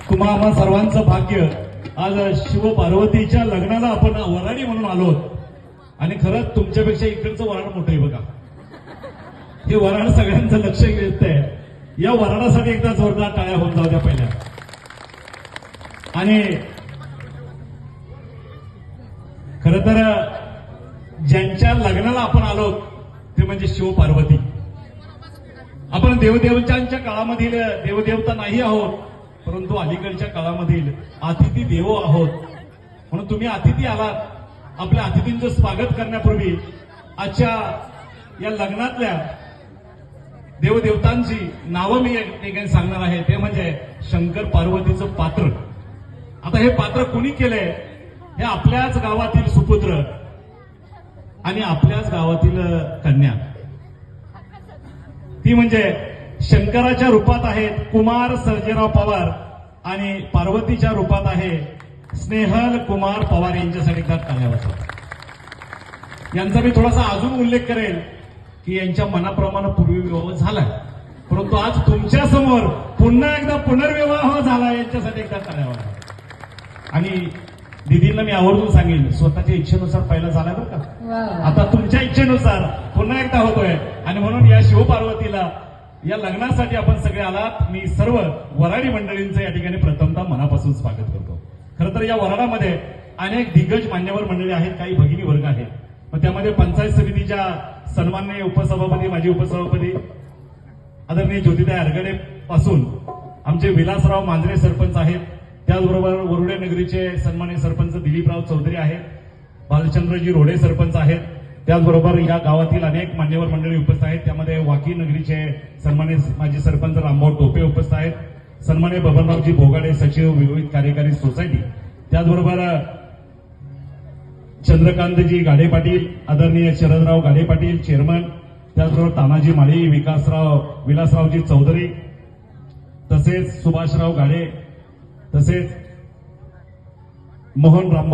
तुम्हा आम्हा सर्वांचं भाग्य आज शिव पार्वतीच्या लग्नाला आपण वराडी म्हणून आलो आणि खरंच तुमच्यापेक्षा इकडचं वराड मोठं आहे बघा. हे वराड सगळ्यांचं लक्ष घेतंय. या वराडासाठी एकदा जोरदार टाळ्या होऊन जाऊ द्या पहिल्या. आणि खर तर ज्यांच्या लग्नाला आपण आलो ते म्हणजे शिव पार्वती. आपण देवदेवतांच्या काळामधील देवदेवता नाही आहोत, परंतु अलीकडच्या काळामधील अतिथी देवो आहोत. म्हणून तुम्ही अतिथी आलात. आपल्या अतिथींचं स्वागत करण्यापूर्वी आजच्या या लग्नातल्या देवदेवतांची नावं मी ठिकाणी सांगणार आहे. ते म्हणजे शंकर पार्वतीचं पात्र. आता हे पात्र कुणी केलंय? हे आपल्याच गावातील सुपुत्र आणि आपल्याच गावातील कन्या. ती म्हणजे शंकराच्या रूपात आहेत कुमार सर्जेराव पवार आणि पार्वतीच्या रूपात आहे स्नेहल कुमार पवार. यांच्यासाठी टाळ्या वाजवा. यांचा मी थोडासा अजून उल्लेख करेल की यांच्या मनाप्रमाणे पूर्वविवाह झाला, परंतु आज तुमच्या समोर पुन्हा एकदा पुनर्विवाह झाला. यांच्यासाठी एकदा टाळ्या वाजवा. आणि दिदींना मी आवर्जून सांगेन, स्वतःच्या इच्छेनुसार पहिला झाला बरं का, आता तुमच्या इच्छेनुसार पुन्हा एकदा होतोय. आणि म्हणून या शिवपार्वतीला या लग्नासाठी आपण सगळे आलात. मी सर्व वराडी मंडळींचं या ठिकाणी प्रथमतः मनापासून स्वागत करतो. खरं तर या वराडामध्ये अनेक दिग्गज मान्यवर मंडळी आहेत, काही भगिनी वर्ग आहेत. मग त्यामध्ये पंचायत समितीच्या सन्माननीय उपसभापती, माजी उपसभापती आदरणीय ज्योतिताई अरगडे पासून आमचे विलासराव मांजरे सरपंच आहेत. त्याचबरोबर वरुडे नगरीचे सन्माननीय सरपंच दिलीपराव चौधरी आहेत. भालचंद्रजी रोडे सरपंच आहेत. त्याचबरोबर या गावातील अनेक मान्यवर मंडळी उपस्थित आहेत. त्यामध्ये वाकी नगरीचे सन्माननीय माजी सरपंच रामभाऊ टोपे उपस्थित आहेत. सन्माननीय बबनरावजी भोगाडे सचिव विविध कार्यकारी सोसायटी. त्याचबरोबर चंद्रकांतजी गाडे पाटील, आदरणीय शरदराव गाडे पाटील चेअरमन. त्याचबरोबर तानाजी माळी, विलासरावजी चौधरी, तसेच सुभाषराव गाडे, तसेच मोहन रामभाऊ